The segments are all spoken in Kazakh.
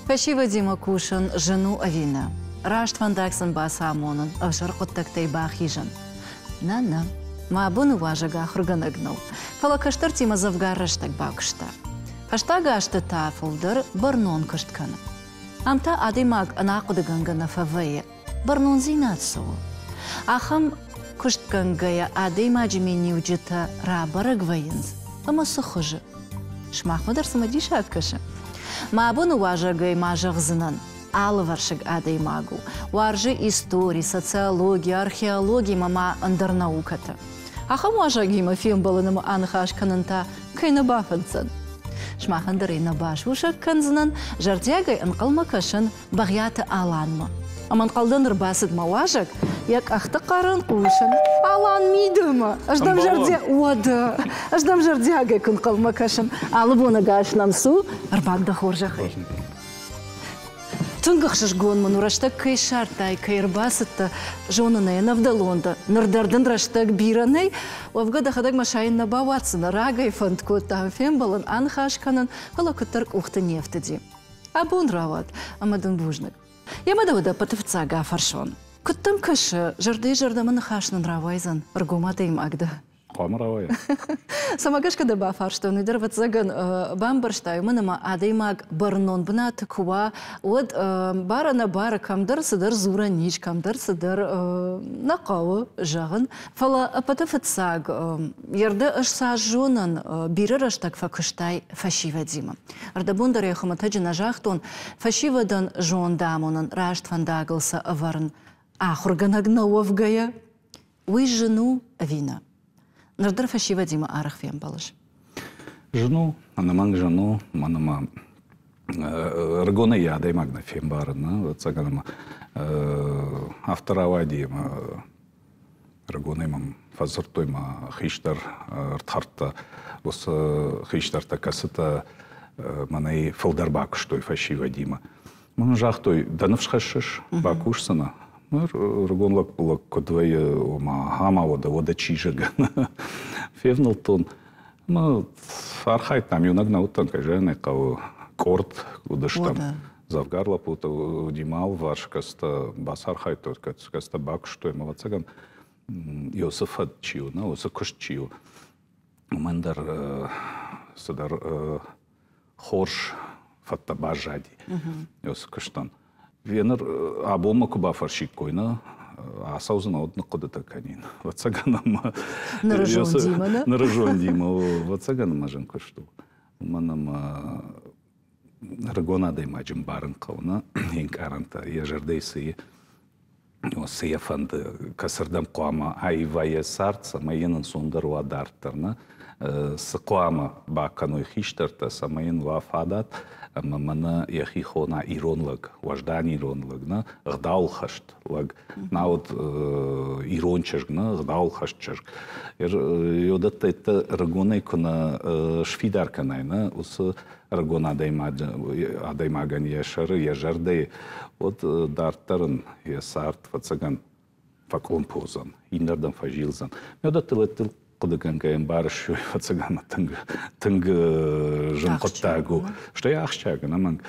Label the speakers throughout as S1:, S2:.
S1: Фашива Дима Кушин жену Авина. Рашт Вандаксан Басамонан, Авшаркоттактай Бахижан. На-на. Маабуны важага хурганагнул. Фалакаштар Тима Завгараштак Бакшта. Фаштага ашта тафулдар барнон кашткана. Амта адимаг анакудагангана фавае. Барнон зинатсо. Ахам кушткангая адимаджимини уджита рабарагваинз. Ама сухожа. Шмахмадар самадишат каша. Маабуны важагай мажагзынан. Алваршиг адаймагу. Варжи истории, социологии, археологии мама андернауката. Ахам важаги ма фильм баланама анхаш кананта кайна бафанцан. Шмахандарина баш ушак канзанан жардягай анқалмакашан багята аланма. Аман қалданыр басыд ма важак, як ахты қарын қушан. Алан мидыма. Аждам жардя уада. Аждам жардягай канқалмакашан. Алыбуна гашнам су арбагда хоржахай. Тынгахшыш гонман ураштак кай шартай, кай рбасыта жонанай навдалонда. Нардардын раштак биранай, уавгада хадаг машайн набаватсына рагай фантко там фембалан анхашканан халакутарк ухта нефтеди. Абун рават, амадын бужнак. Ямадавада патывца гафаршон. Куттам кашы, жарды жардамын хашнын равайзан, аргуматайм агда.
S2: Камеравая.
S1: Самагашка да бафар, что нидер ватсаган бамбарштай, мынама адаймаг барнон бнат куа, от бара на бара камдар садар зура нич, камдар садар нақауы жағын. Фала патафатсаг, ерді ашса жонан бирер аштак факыштай фашива дима. Ардабундар яхаматаджина жахтон фашивадан жон дамонан рашт фандагылса аварн. Ахурганагна уавгая, уй жену вина. Нардар фашива Дима арах фем балыш.
S2: Жену, анаманг жену, манама ргона ядай магна фем барына, вот цаганама авторава Дима ргона имам фазыртой ма хиштар ртхарта, ос хиштарта касыта манай фалдар бакштой фашива Дима. Мана жахтой данывшхашыш бакушсана. Ргонлак булак кодвая ома хама вода чижага. Февналтон. Ну архайт там юнагна утан кажене кау корт удаштам. Завгарла пута удимал ваш каста басархайт тот каста бак что ема вацаган Йосифат чиу, на оса кошчиу. Мандар садар хорш фатта бажади. Йоса коштан. Венер абома куба фаршик койна, а саузна одна кодата канин. Вацаганама. Наражон дима. Вацаганама жанка что. Манама рагона да имаджим барн кауна инкаранта. Я жардейси. Осия фанд касардам куама айвая сарца майенан сундар вадартерна. Сқуама баканой хиштарта самаен вафадат. Мана яхи хона иронлаг, важдан иронлаг, на гдаул хашт лаг, на вот ирончаж, на гдаул хаштаж. Йодат это рагонай кона швидарканай, на ус рагона адаймаган яшар яжардай, вот дартарн ясарт фацаган факлон позан, индардан фажилзан. Йодат это кудыгангаем барышу фацагана тынг жынқоттагу. Что я ахчага, наман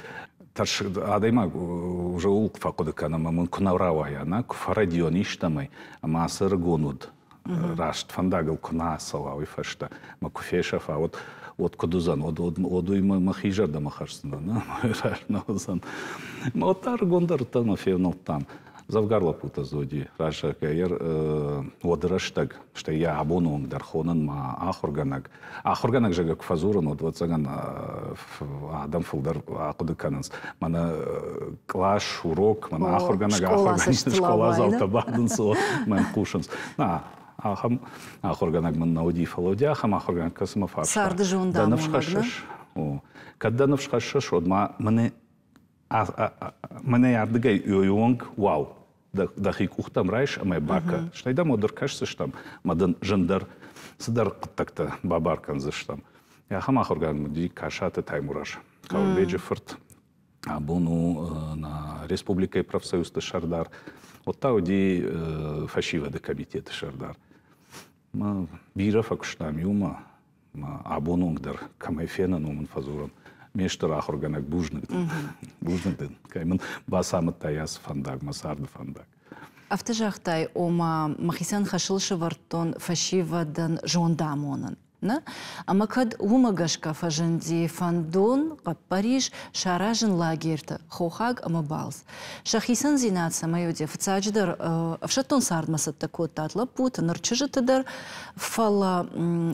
S2: тарш адаймаг уже улк факудыкана мамын кунавравая, на куфарадион иштамай, ама сыргонуд рашт фандагыл кунасала уйфашта, ма куфешафа вот кудузан, одуйма махижарда махарсына, на рашнаузан. Ма отар гондар тана февналтан. Завгарла пута зоди, рашака ер одраштаг, что я абонун дархонан ма ахурганаг. Ахурганаг жага кфазуран от вацаган адам фулдар акудыкананс. Мана клаш урок, мана ахурганаг школа завтабадын со мен кушанс. На ахам ахурганаг ман науди фалодя, ахам ахурганаг касма фарша.
S1: Сарды жонда
S2: навшхашш. Когда навшхашш одма мене ярдыгай юонг вау. Дахик ухтам райш, а май бака. Штайда модер кажется, что там мадан жандар садар так-то бабаркан за что. Я хамах орган ди кашата таймураш. Каубеджи форт абону на республика и профсоюз Шардар. Вот та уди фашива де комитет Шардар. Ма бира факштам юма ма абонунгдар камайфена нуман фазурам. мештер ахурганак бужнагдын. Каймын басамыт таяс фандаг, масарды фандаг.
S1: Автожахтай ома махисан хашылшы вартон фашивадан жондамонын. Ама кад умагашка фаженди фандон ка Париж шаражен лагерта хохаг ама балс. Шахисан зинаца майоде фцадждар авшатон сардмасат такой татла пута нарчижатадар фала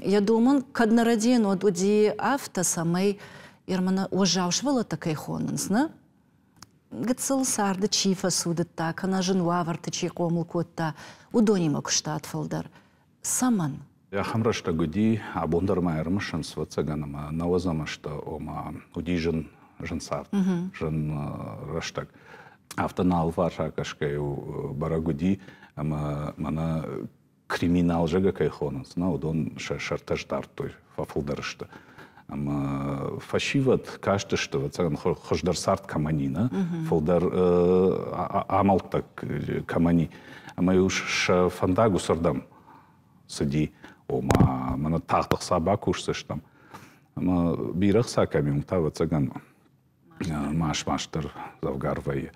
S1: я думан кад нараден од оди авто самай ирмана ожавшвала такай хонансна. Гцел сарда чифа судата кана женуа вартачи комул котта удонима куштат фалдар саман.
S2: Я хамрашта гуди абондар майрмашан свацаганама навазамашта ома удижен женсарт жен раштак автонал варшакашкай барагуди ама мана криминал жага кайхонас на удон шартаждар той фафулдарышта ама фашиват каждый что вацаган хождар сарт каманина фулдар амалтак камани ама уж фандагу сардам сади ома мана тахтах собак ушсыштам ама бирах саками тава цаган маштар завгарвай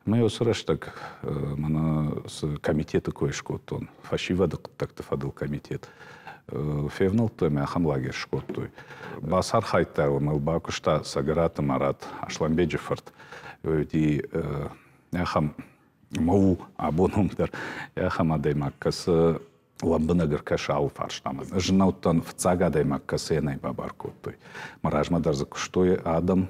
S2: мы осраштак мана с комитета койшкотон фашивадык такты фадыл комитет февнал то мяхам лагерь шкотой басар хайта мыл бакушта сагарата марат ашламбеджефорт ди яхам мау абонумдар яхам адаймаккас ламбынагыр кашау фарштамы. Жынауттан фцага даймак касенай бабаркоттой. Маражма дарза куштой адам,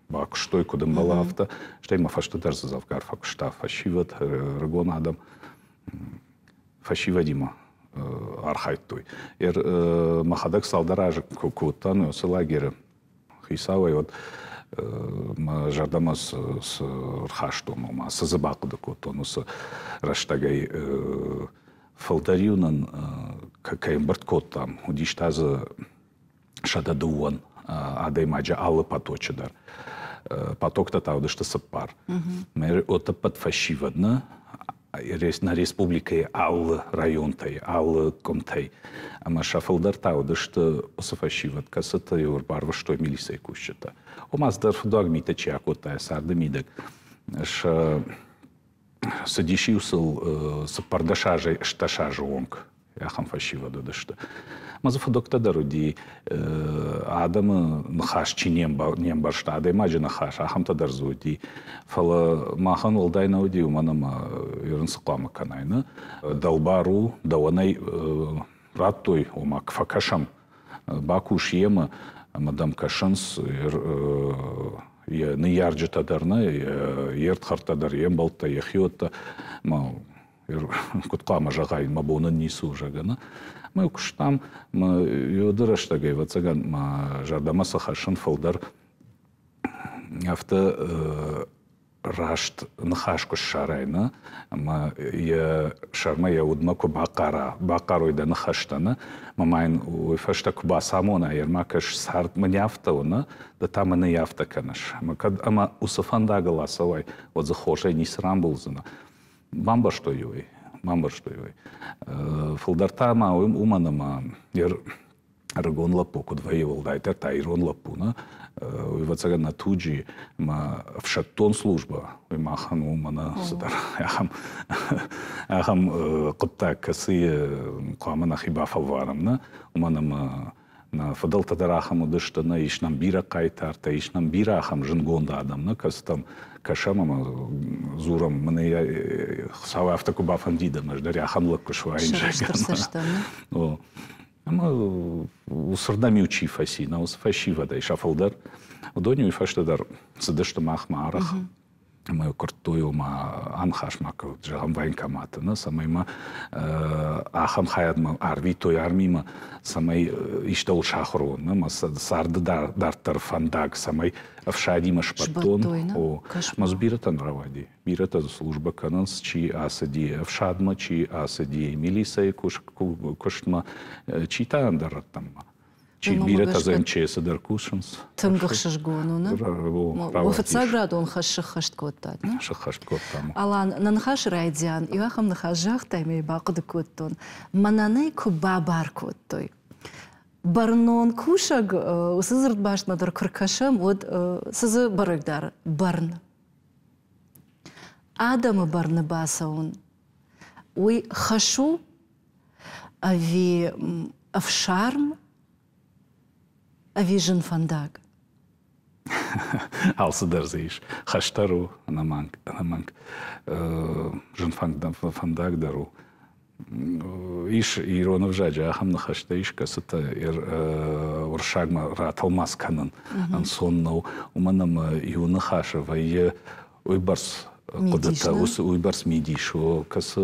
S2: ба куштой кудым балафта, штейма фашты дарза завгар факушта фашиват, рыгон адам, фашивадима архайттой. Махадак салдаражы куттан, осы лагері хисавай от жардамас с рхаштом, сызыбақыды куттан, осы раштагай фалдариунан какаймбарт кот там удиштазы шададуан адаймаджа аллы поточидар поток-то таудышты сыппар мэр ота подфашивадна на республикой аллы районтай аллы комтай ама шафалдар таудышты посафашивад касыта юрбарва что милисей кущата омаздар фдогмита чакотай сардымидек ш садишиусыл сапардашажай шташажы онг яхам фашивада дышты мазафа доктадару ди адамы нахаш чинем баршта адаймаджи нахаш ахам тадарзу ди фала махан олдайна уди уманама юрынсықлама канайны далбару даванай раттой омак факашам бакуш ема мадам кашанс не ярджи тадарна, ертхартадар ембалта, ехиотта, куткама жагай, мабонан нису жагана. Мы куштам, мы юдыраштагай вацаган, жардамаса хашын фалдар авто рашт нахашку шарайна, я шарма я удмаку бакаройда нахаштана, мамайн уйфаштак басамона ермакаш сарт маняфтауна, да там и не яфта канаш. Ама усафанда галасовай, вот захожай не срамбулзана. Мамба что юй, мамба что юй. Фалдартама уманама ер рагон лапу, кудваевал дайтер тайрон лапуна. Вацаган на туджи ма в шаттон служба махан умана садар ахам кутта касы кламана хиба фалварамна уманама на фадал тадарахам удыштана ишнам бира кайтарта ишнам бира ахам жингонда адамна кастам кашамама зурам мне сава автокуба фандида маждари ахам лакушвайн жагана ама усырдами учи фаси, на усфашива да и шафалдар. Удоню и фаштадар садышты махма арах. Мы куртую ма анхаш мака жагам вайнкамата, на самайма ахам хаядма арви той армима самай иштал шахру, на ма сарды дартар фандаг самай авшадима шпатон. О, ма сбирата нравади. Бирата служба кананс чи асади авшадма чи асади милиса куштма чи таандараттам. Чи бирата за МЧС даркушанс.
S1: Тынгах шашгону, на? Офица граду он хашшахашт коттад, на?
S2: Шахашт коттам.
S1: Алан нанхаш райдян, иахам нахажах таймей бақыды коттон. Мананай куба бар коттой. Барнон кушаг, сызырт башмадар кыркашам, вот сызы барыгдар, барн. Адамы барны басаун. Уй хашу, ави авшарм, ави жынфандаг.
S2: Алсыдар зейш. Хаштару, анаманг. Жынфандаг дару. Иш иронов жаджа ахамна хашта иш касыта уршагма раталмас канын соннау уманам юны хаша вайе уйбарс кудата уйбарс мидишу касы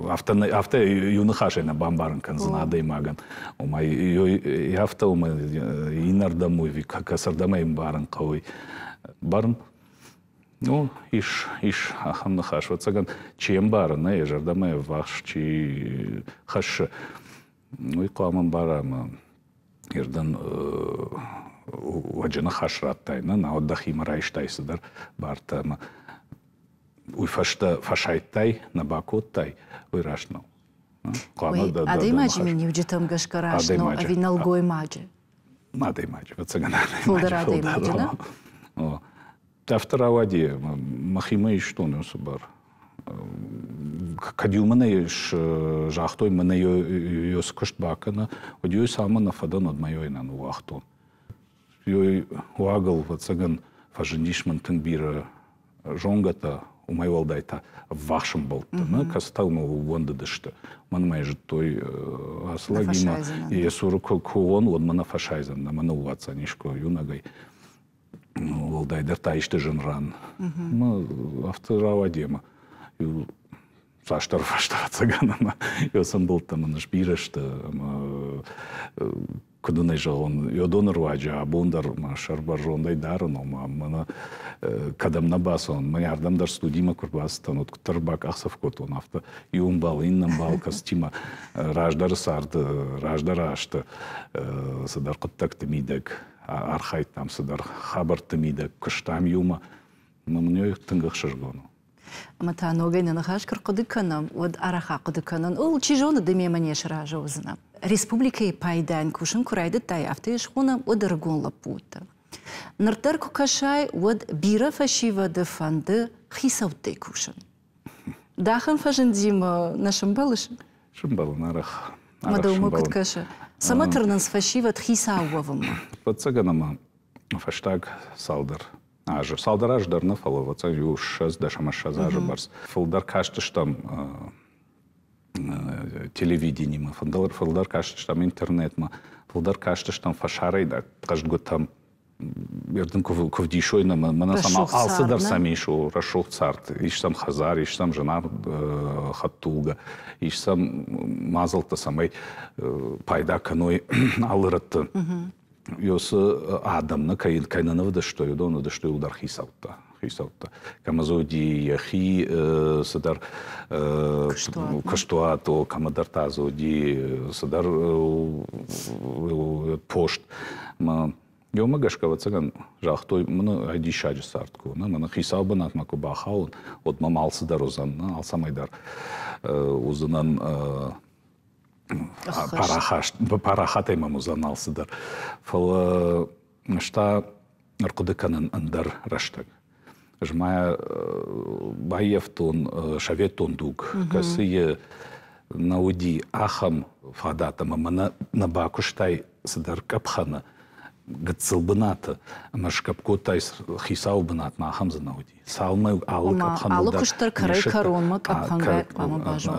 S2: авто юны хаша на бамбарын канзына даймаган умай яфта умай инардамуй касардамай барын кауй барын. Ну, иш ахамна хаш. Вот цаган чем бара, на ежардаме ваш чи хаш. Ну и кламан бара ма ердан ваджана хаш раттай, на отдахи марайштай садар барта ма уй фашайттай на бакоттай уй рашнау.
S1: Адей маджи мини уджитам гашкарашно, а виналгой маджи.
S2: Адей маджи, вот цаган
S1: адей маджи, да?
S2: Автора воде, махима и что не собар. Кадю мене ж жахтой мене йо скошт бакана, одю сама на фадан од майой на нуахтон. Йой уагал в цаган фажендишман тенбира жонгата у май валдайта вашем болта, на кастал му вонда дешта. Ман май же той аслагима и суру куон од мана фашайзан, на мана уаца нишко юнагай. Валдайдар тайшты жынран. Автора вадема. Саштар фаштар цаганама. Йосан был там наш бирашты. Кудунай жалон. Йодонор ваджа, абондар шарбар жондай дарыно. Мана кадам на басон. Ман ярдамдар студима курбастан. От кутарбак ахсав котон. Авто юмбал, иннам бал кастима. Раждар сарды, раждар ашты. Садар куттакты мидек. Архайт там садар хабар тымида кыштам юма, но мне тынгах шажгону.
S1: Мата ногайна нахаш кыркыдыканам, вот араха кыдыканан, ол чижоны деме манеш ража узна. Республика и пайдан кушын курайды тай афты шхунам одыргон лапута. Нартар кукашай вот бира фашива де фанды хисауты кушын. Дахан фажын дима нашим балышын?
S2: Шымбалын арах.
S1: Мадаума кыткаша. Саматырнын сфашива тхисауавым.
S2: Вот цаганама фаштаг салдар. Аже салдар аждар на фало, вот цаг юшаз дашамашаз аже барс. Фалдар каштыш там телевидение ма, фалдар каштыш там интернет ма, фалдар каштыш там фашарай да, каждый год там ерден ковдишой на мана сама алсыдар сами шо рашох царт, иш сам хазар, иш сам жена хаттулга, иш сам мазалта самай пайда каной алырытты. Йосы адамны кайнаны да что юдоны да что удар хисаутта. Камазоди яхи садар каштуато камадартазоди садар пошт. Йома гашкава цаган жахтой мына айдишаджи сартку, мына хисабын атмаку бахаун, от мамалсыдар озан, алсамайдар узынан парахатай мамузан алсыдар. Фала шта наркодыканын андар раштаг. Жмая байевтон, шаветон дуг, касые науди ахам фадатама, мына набакуштай сыдар капхана, гацылбыната, машкапкотай хисау бынат махам занауди. Салмай алы капхан.
S1: Алы куштар карай коронма капханга мама бажу.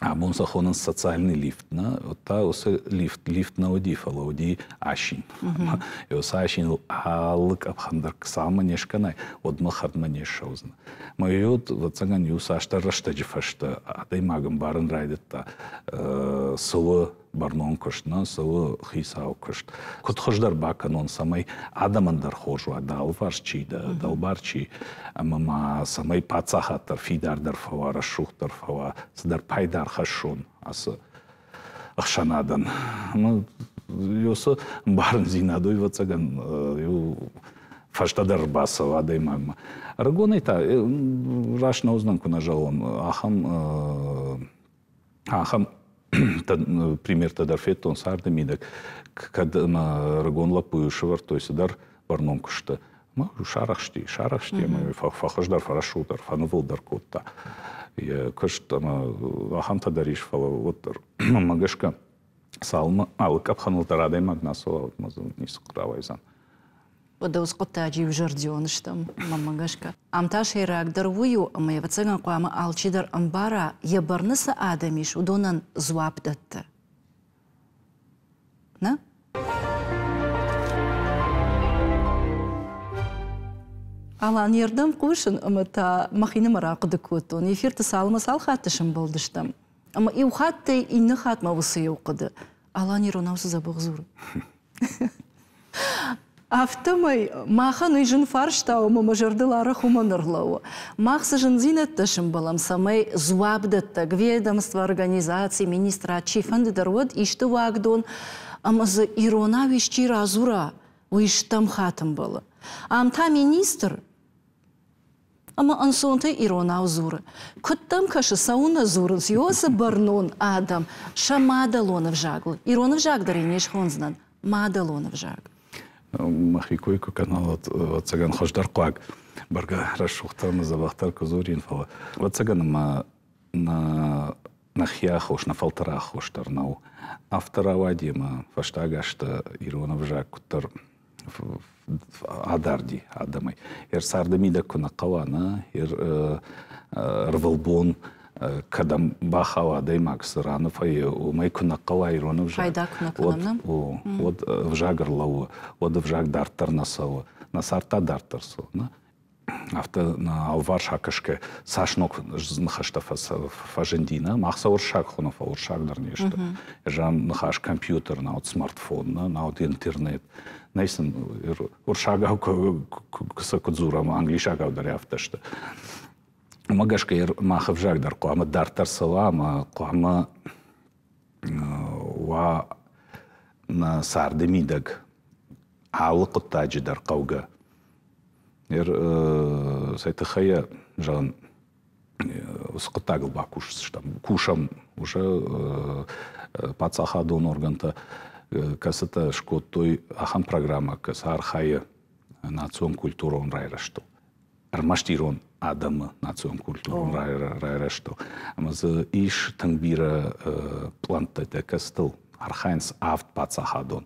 S2: А бонсахонын социальный лифт, на та осе лифт науди фалауди ашин. И оса ашин алы капхандар ксама нешканай, одма хадма нешаузна. Майот вот цаган юса ашта раштаджи фашта, адай магам барын райдетта сылы барнон кошна, сылы хисау кошт. Кот хождар бакан он самай адамандар хожу, адал варчи, дал барчи, мама самай пацахатар, фидардар фава, рашухтар фава, садар пайдар хашон, асы ахшанадан. Юса барын зинадой вот цаган ю фаштадар басова, адай магма. Рагон это рашна узнанку нажал он, ахам пример тадарфет он сарды мидек когда на рагон лапуюшевар то есть дар барном кушта ма шарахшти мы фахаждар фарашутар фанувылдар котта я кушта ма ахамта дариш фала вот магашка салма алкап ханылтарадай магнасова мазун нисукравайзан
S1: ودوس قطع جيب جرديون شتم ماما قشكا عم تاشي راك درويو أما يبتسجن قوام عالشي در أمبارا يبرنس آدميش ودونن زواب دت نا على يردم قوشن أما تا مخينة مراقد كوتون يفير تسال مسال خاتشن بلدشتم أما إيو خاتي إن خات ما وصيو قد على نيروناوس زبغزور Автомай, махан үйжін фарштау, мажардылары хуманырлау. Мақсы жын зинеттішін балам, самай зуабдетті, ведомство, организации, министра, чифанды дарвод, ишті вагдон, амазы ирона вишчи разура, уиштам хатым балы. Амта министр, ама ансонты ирона узуры. Күттам кашы сауна зурын, сиосы барнон адам, ша мадалонов жагл. Иронов жагдар енеш хонзнан, мадалонов жагл.
S2: Махикойку канал от цаган хождар куак барга расшухтар забахтар кузурин фала от цаган на нахья хош на фалтара хоштар нау автора вадима фаштагашта иронов жак кутар адарди адамай сардамида куна кавана рвалбон кадам бахава даймакс ранов ай умай куна кава иронов жак
S1: пайда куна кунамна
S2: вот в жагрлау вот в жаг дартар насау насарта дартарсу на авто на алвар шакашке сашнок нахашта фажендина махса уршак хонов уршак дарнешта жам нахаш компьютер на от смартфон на от интернет найсен уршага кусакудзура англишага даряфташта Магашка махав жагдар куама дартар салама куама ва на сардемидаг алык таджидар кауга сайтахая жан скотагл бакуш штам кушам уже пацахадон органта касата шкотой ахан программа касархая национ культурон райрашту армаштирон Адам национ культуру райрешто. Амазы иш тангбира планта текастыл архайнс авт пацахадон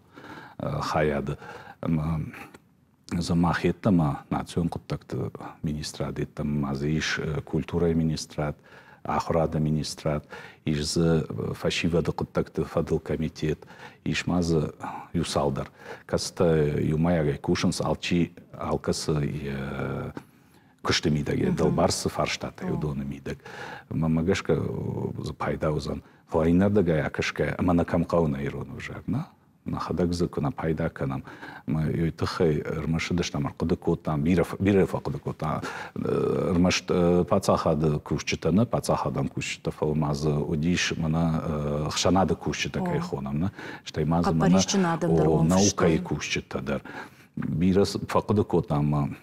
S2: хаяды. Замахеттама национ контакты министрат еттам мазы иш культура министрат ахрада министрат иш за фашивады контакты фадыл комитет иш мазы юсалдар. Каста юмаягай кушанс алчи алкасы кушты мидаге далбарсы фарштата юдоны мидак мамагашка пайда узан флайнардага акашка аманакам кауна ирону жагна на хадак закона пайда канам ма юйтхай рмашдашна маркудакотам бира факудакота рмаш пацахад кушчитана пацахадам кушчита фалмаз одиш мана хшанада кушчита кайхонамна штай маз мана наука и кушчита дар бира факудакотам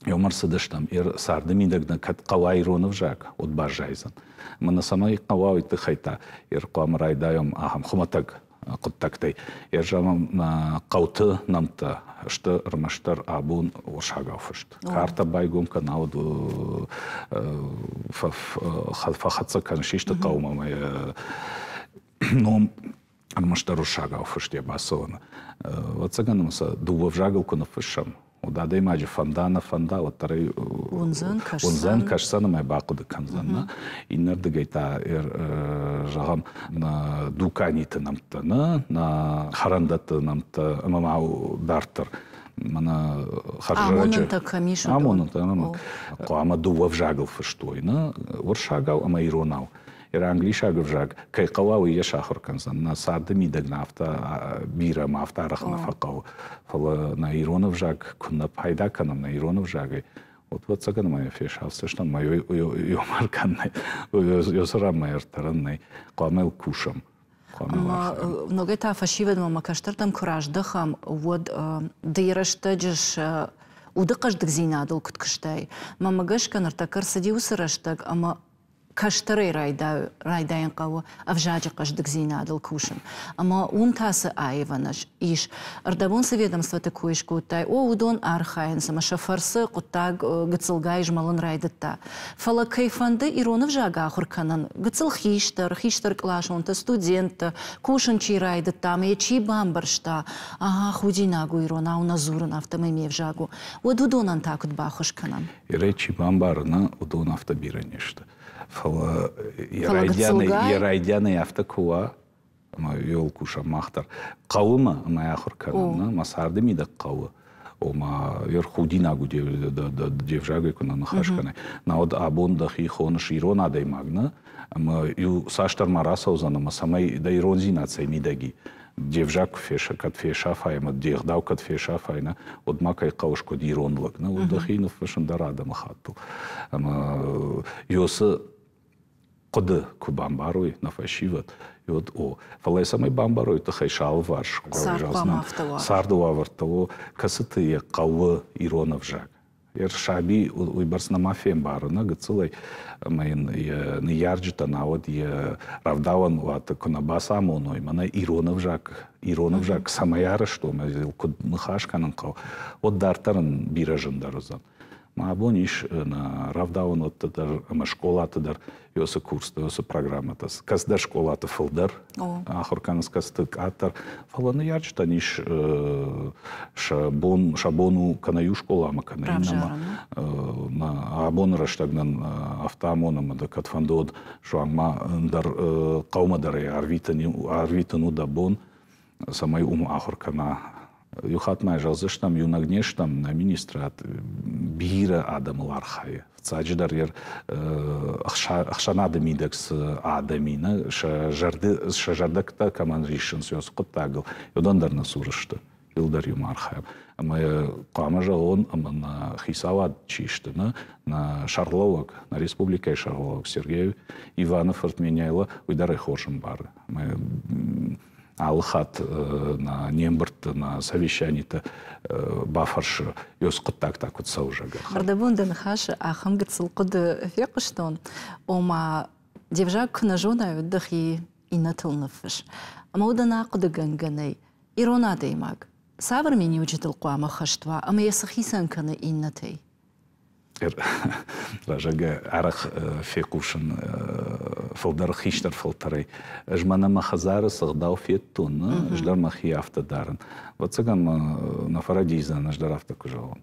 S2: Юмар садыштам, сардамидагна кат кавай ронов жак, от бажайзан. Мана самай кавай тыхайта, куамрайдаем ахам хуматак коттактай. Жамам на кауты намта, что рмаштар абун ошагауфышт. Карта байгум канауд фахатса каншишта каумамай. Но рмаштар ошагауфышт я басована. Вот цаганамса дубов жагалку на фышам. Удада имаджи фандана фанда латары унзан кашсана май бакуды канзана иннерды гайта жагам на дуканиты намта на харандаты намта мамау дартер мана харжаджа амонта куама дував жагал фыштойна уршагал ама иронау англишагав жаг кайкалау и яшахар канзан на сарды мидагна авта бира мафта рахна факау фала на иронов жаг кунна пайда канам на иронов жагай вот цаган моя фешался что мой юмарканный ёсара майер таранный куамел кушам
S1: много та фашивед мама каштартам кураждахам вот дыйраштаджиш удыкаждык зинадыл куткыштай мама гашканар такар сади усараштаг ама каштары райдайын қауы авжаджы қаждық зинадыл кушын. Ама умтасы айваныш иш. Ардабон ведомство такой шкутай, о удон архайын, сама шафарсы құттаг гыцылгай жмалын райдытта. Фала кайфанды иронов жага хурканан. Гыцыл хиштар клашонта, студент, кушын чи райдытта, ме чи бамбаршта. Ага, худинагу ирона, уназурын автомеме в жагу. Вот удонан такут бахушканан.
S2: Речи бамбарна удон автобиранешта. Фала ярайдяны автокуа, yol kuşa mahtar. Qavıma ama yaxır kanana, masardı mı da qavı. Oma yer xudina gu devjaga kuna naxashkana. Na od abon da xixon shirona da magna, ama yu saştar marasa uzanama samay da ironzina midagi. Devjak feša kad feša fajma, devdav kad feša fajna, od makaj qavško dironlak. Na od da xinov fashan da rada mahattu. Ama yosu قد كوبامباروي نفاشيفت يود او فلا يسمى بامباروي تخيشال وارش ساردو وارتو كسته قوة إيرون فجاك شعبي ويبرسنا مافيا بارنا قصلي ماين نيارجتا ناود равдаван وات كنا باسامونو يمنا إيرون فجاك سمايار что мы код нахаш канан قو ودارترن بيراجن дарузан ما بونيش на равдаван от тадar ама школата дар ёсы курста ёсы программата казда школата фылдар ахурканс кастык атар фаланы ярчта ниш шабону канаю школа ама канайнама на абон раштагнан автомоном да катфандод шуангма дар қаумадаре арвитану да бон самай ахуркана Юхатмай жалзыштам, юнагнештам на министра бира адамылар хай. Цаджидар ер ахшанады мидекс адамина, шажардакта каман ришен сөз құттагыл. Йодандарна сурышты, юлдар юмар хай. Ама қамажа он на хисавад чишты, на Шарловок, на республике Шарловок Сергей Иванов отменяйла, уйдары хошим бары. Алхат на нембрт на совещании-то бафарш ёскуттак так вот саужага.
S1: Ардабундан хаш ахам гцл куд фекуштон ома девжак на жона дахи инатылныфш. Ама удана куд ганганай ирона деймаг. Савр мени уҗитил куама хаштва, ама ясахисан каны иннатай.
S2: Ражага арах фекушен фолдар хиштар фолтарай. Жмана махазары сагдау феттун, ждар махи автодаран. Вот цаган на фарадиза на ждар автокужалон.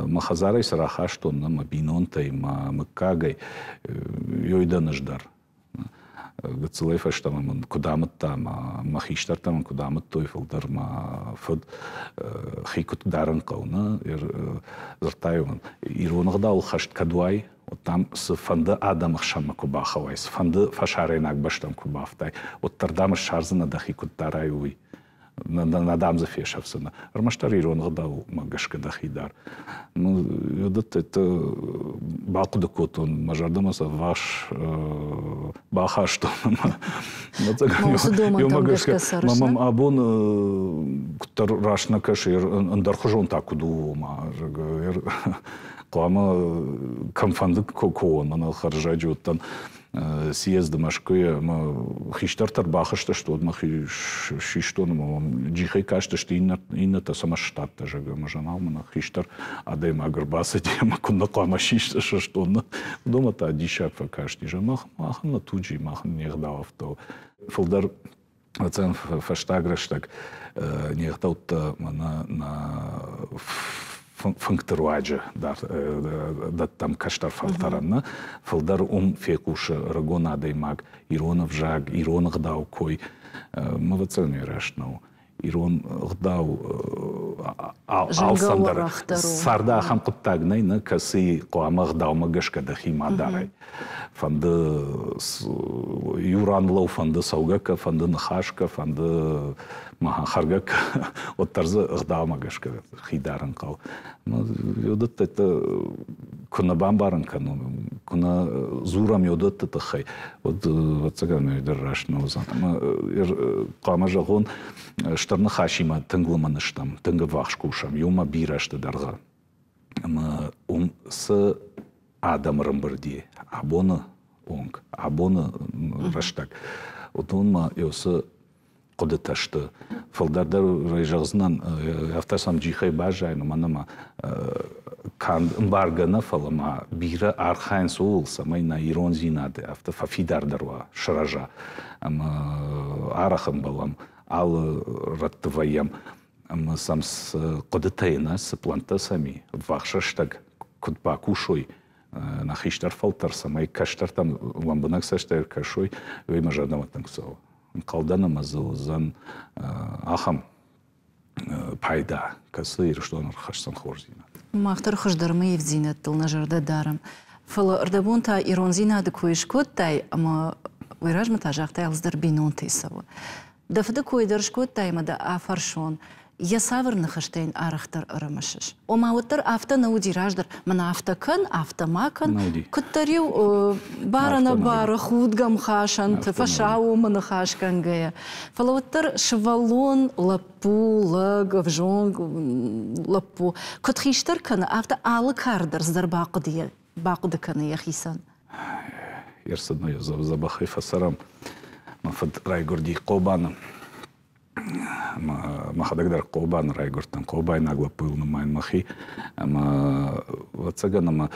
S2: Махазары сарахаштун, мабинонтай, мыкагай, йойда ждар. Гцелай фаштам кудамат там махиштар там кудамат той фолдар ма фод хикут даран кауна зартайван ироногда ул хашт кадвай там с фанда адам хшама кубахавай с фанда фашаренак баштам кубафтай от тардам шарзна да хикут дараюй на дам зафешавсына армаштар ироногда магашка да хидар ну юдат это бакуда котон мажардамаса ваш баха что мамам абон рашна кашир андархужон такуду Клама камфанды кокон, мана харжаджуттан съезда машкая, хиштартар бахашта что, махи шиштон, мам джихай кашта что инната сама штатта жага, мажанал мана хиштар, адем агрбаса дема кунда клама шишта что, дома та дишак факашти же, махан на туджи, махан нехдав то, фолдар оцен фаштаграштак нехдавта мана на функтеруаджа да там каштар фалтаранна фалдар фекуша рагона даймаг иронов жаг ирон гдау кой мавацелни рашнау ирон гдау алсандар сарда хам куттагнай на каси коама гдау магашка да химадарай фанды юранлау фанды саугака фанды нахашка фанды Махаргак от тарзы гдау магашка хидаран кау. Йодат это куна бамбаран кану, куна зурам йодат это хай. Вот цаган мейдер рашна узан. Кама жагон штарна хашима тыңгылманыштам, тыңгы вахшкушам, юма бирашты дарга. С адам рымбырди, абоны онг. Абоны раштак. Отонма еосы қодыташты. Фалдардар райжағызынан автасам джихай бажайны манама эмбарганы фалама бира архайн соул самай на ирон зинады авто фафидардарва шыража арахым балам ал раттываям самс қодытайна сыпланта сами вахшаштаг кутпа кушой на хиштар фалтар самай каштар там ламбанак саштар кашой веймажадаматан ксова. Қалданама зан ахам пайда касы ирштонар хашсан хорзина.
S1: Мақтар хождармы евзинат тыл нажарда дарым. Фала ырдабунта ирон зинады койшкоттай, ама вайражмата жақтай алыздар бинон тейсавы. Дафды койдар шкоттай мада афаршон. Я савырны хаштейн арахтар ырымышыш. Омауыттар авто наудираждар. Мана автокын, автомакын. Күттарю барана бары худгам хашант, фашау маны хашкан гая. Фалауыттар швалон лапу, лаг, вжонг, лапу. Күтхиштар каны авто алы кардар здар бақыды каны яхисан.
S2: Ерсадно забахай фасарам. Мафад райгорди қобаным. Махадагдар қобан райгортан қобай нагла пылны майн махи вацаганама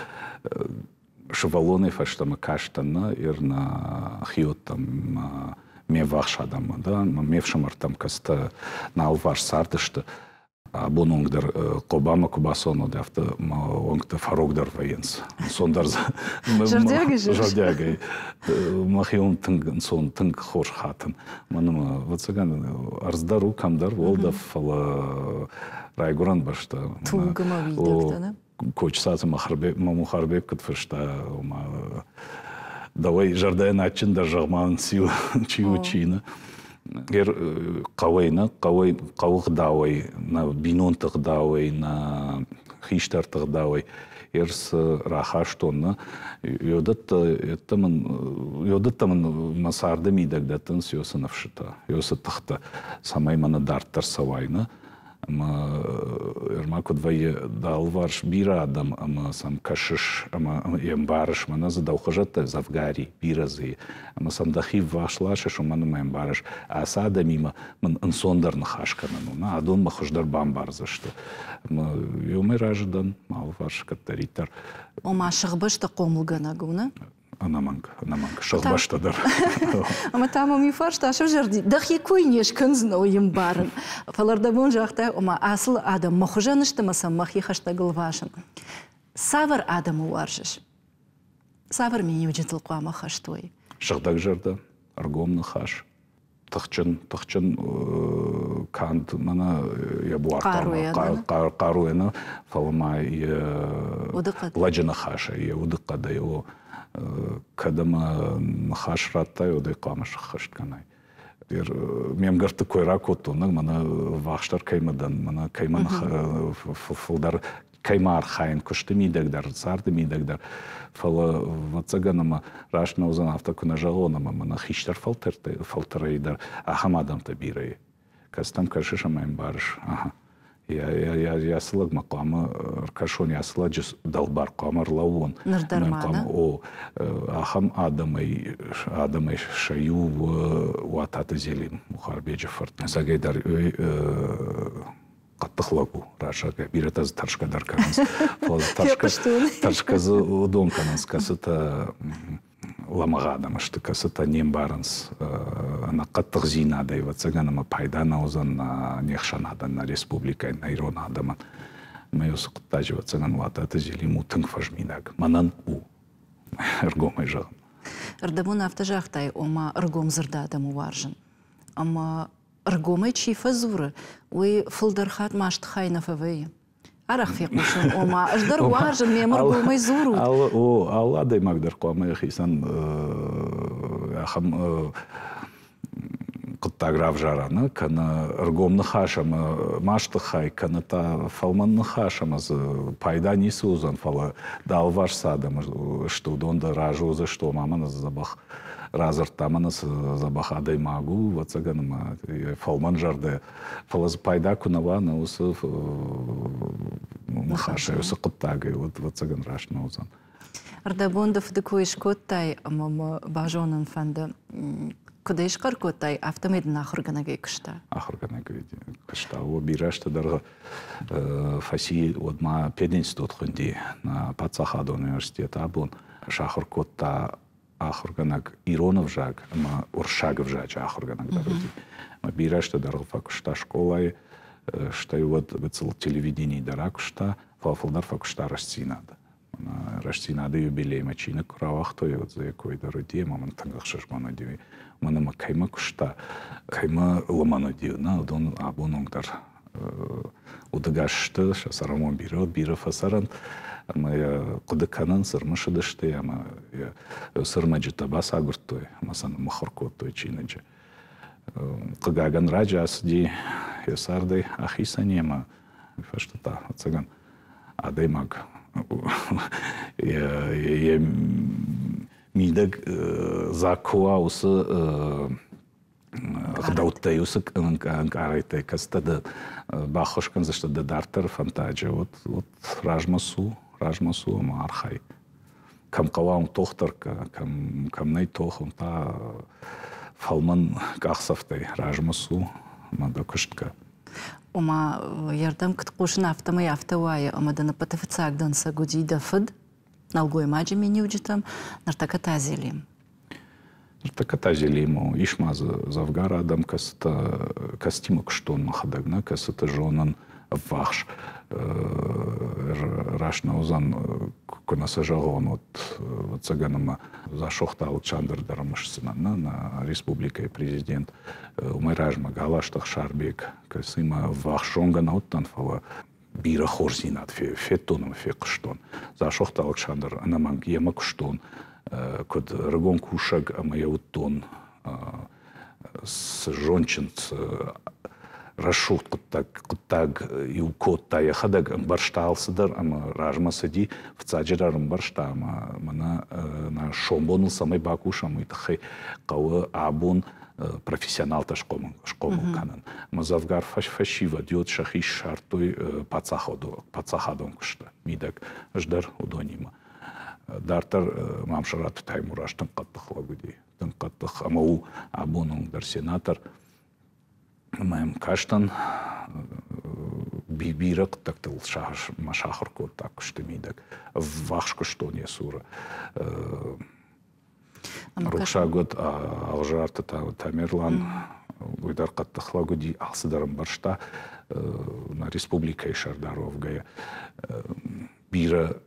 S2: швалоны фаштама каштана ирна хиоттам мевахшадама да мевшамартам каста налваш сартышты абононгдар қобама кубасоно дафта онгта фарогдар военс сондар жардягай махион тынг сон тынг хош хатын манама вацаган арздару камдар волдав фала райгуран башта
S1: тугама видавтана
S2: кочсазы махарбек кытфышта давай жардая начин да жагман сил чиучина Гер қауайна, қауық дауай, на бинон тығдауай, на хиштар тығдауай, ерс раха штонна, йодаттамын масарды мидагдатын сиосы навшыта, йосы тықта, самай мана дарттар савайна, Ерма кодвай дал варш бира адам, ама сам кашыш, ама ембарыш, мана задаухажата завгари, биразы, ама сам дахи вашлаша, шо мана ма ембарыш, а сада мимо ман ансондар нахашкана, на адон махаждар бамбар зашты. Йомай раждан, мал варш каттаритар.
S1: Ома шығбышты қомылгана гуна?
S2: Анаманг, шағбаштадар.
S1: Ама тамам юфаршта ашып жарди. Дахи койнеш кынзна ойым барын. Фаларда бон жақта, ома асыл адам махужанышты маса махи хаштагыл вашын. Савар адаму варшыш. Савар мені уджитыл қуама хаштой.
S2: Шағдаг жарда, аргомны хаш. Тахчын кант мана я буартама қаруена фалма ладжана хаша я удыққада его кадама хаш раттай одай қамыш хаштканай мен гарты койрак оттуны мана вахштар каймадан мана кайман фулдар кайма архайн кушты мидагдар сарды мидагдар фала вацаганама рашна узан автокуна жалонама мана хиштар фалтарайдар ахам адамта бирай кастам кашыша майм барыш аха я сылаг мақамы кашон я сыла жус далбар камар лавон
S1: нырдармана
S2: о ахам адамай шаю вататы зелим мухарбеджефорт загайдар Қаттықлағу, рашаға, биратазы таршқадар қаныз. Таршқазы удон қаныз, касыта ламаға адамышты, касыта нем барыныз. Ана қаттық зейнадай, ватсаганама пайдана озан нехшанадан, на республика, на ирон адаман. Майосы құттажы ватсаган вататы зелиму тыңг фажминаг. Манан у. Иргомай жағын.
S1: Ирдабун автожақтай, ома иргом зырда адаму варжын. Ама Аргомай чифа зуры, уй фылдархат машты хайна фавей. Арах фекушын, ома, аждар варжын, мем аргомай зуру.
S2: Алладай магдar қуамай хисан ахам қыттаграв жараны, кана аргомны хашама машты хай, кана та фалманны хашамаз пайда несі узан фала дал ваш садам, что донда ражу за что мамана забах. Разыртаманыз забахадай магу, вацаганама фалман жарды. Фалаз пайда кунавана осы нахаша, осы қыттагай, вацаган рашна узан.
S1: Ардабонда фдыкуиш коттай, мама бажонын фанды. Кудайш каркоттай автомедин ахырганага кышта.
S2: Ахырганага кышта. О бирашта дарға фаси одма пединститут хунди на Пацахада университет абун шахыр котта ахырганаг Иронов жаг, ма Уршагов жаг ахырганаг даруди. Ма бирашта дарға факушта школай, что и вот выцел телевидение дара кушта, фалфалдар факушта растинада. Растинада юбилей мачина куравахто, и вот за якой даруди, маман тангах шашмана диви. Манама кайма кушта, кайма ламана диви, на удон абонунгдар удагашты, шасарамон бира фасаран, ама кудыканан сырмышыдышты, ама сырмаджита баса агуртой, масан махаркоттой чинаджи. Кыгаган раджас ди ясарды ахисанема, фаштата ацаган адаймаг. Я мидак закуа усы гдауттаюсы анкарайтай кастада бахошкан заштада дартер фантаджа вот ражмасу ама архай. Кам кавам тохтар, кам най тохом та фалман кахсафтай ражмасу мада кыштка.
S1: Ома ярдам кыткушын автомай автовая, омадана патафицагдан сагуди дафыд, налгой маджи мени уджитам, нартаката зелим.
S2: Нартаката зелиму, ишма завгара адам кастимок штон махадагна, касата жонан вахш. Рашна узан кунасажагон от цаганама зашохта Александр Дарамышсына на республика и президент умайражма галаштах шарбек касыма вахшонган оттан фала бира хорзинат феттоном фекштон зашохта Александр анаманг емакштон код рагон кушаг амаяуттон с жончинц Рашут куттаг и укотта яхадаг баршталсыдар, ама ражмасади в цаджирарым баршта, ама мана на шомбоныл самай бакушам итхай кауы абун профессионал та шкому канан. Мазавгар фашива диот шахи шартой пацахадон кушта. Мидак ждар удонима. Дартар мамшарат таймураш тынкаттых лагуди. Тынкаттых амау абунун дар сенатор. Маем каштан бибирак тактыл машахар кот так что мидак вахшко что не сура рукша год алжарта тамерлан уйдар каттахлагуди алсыдарым баршта на республика Шардаровгая бира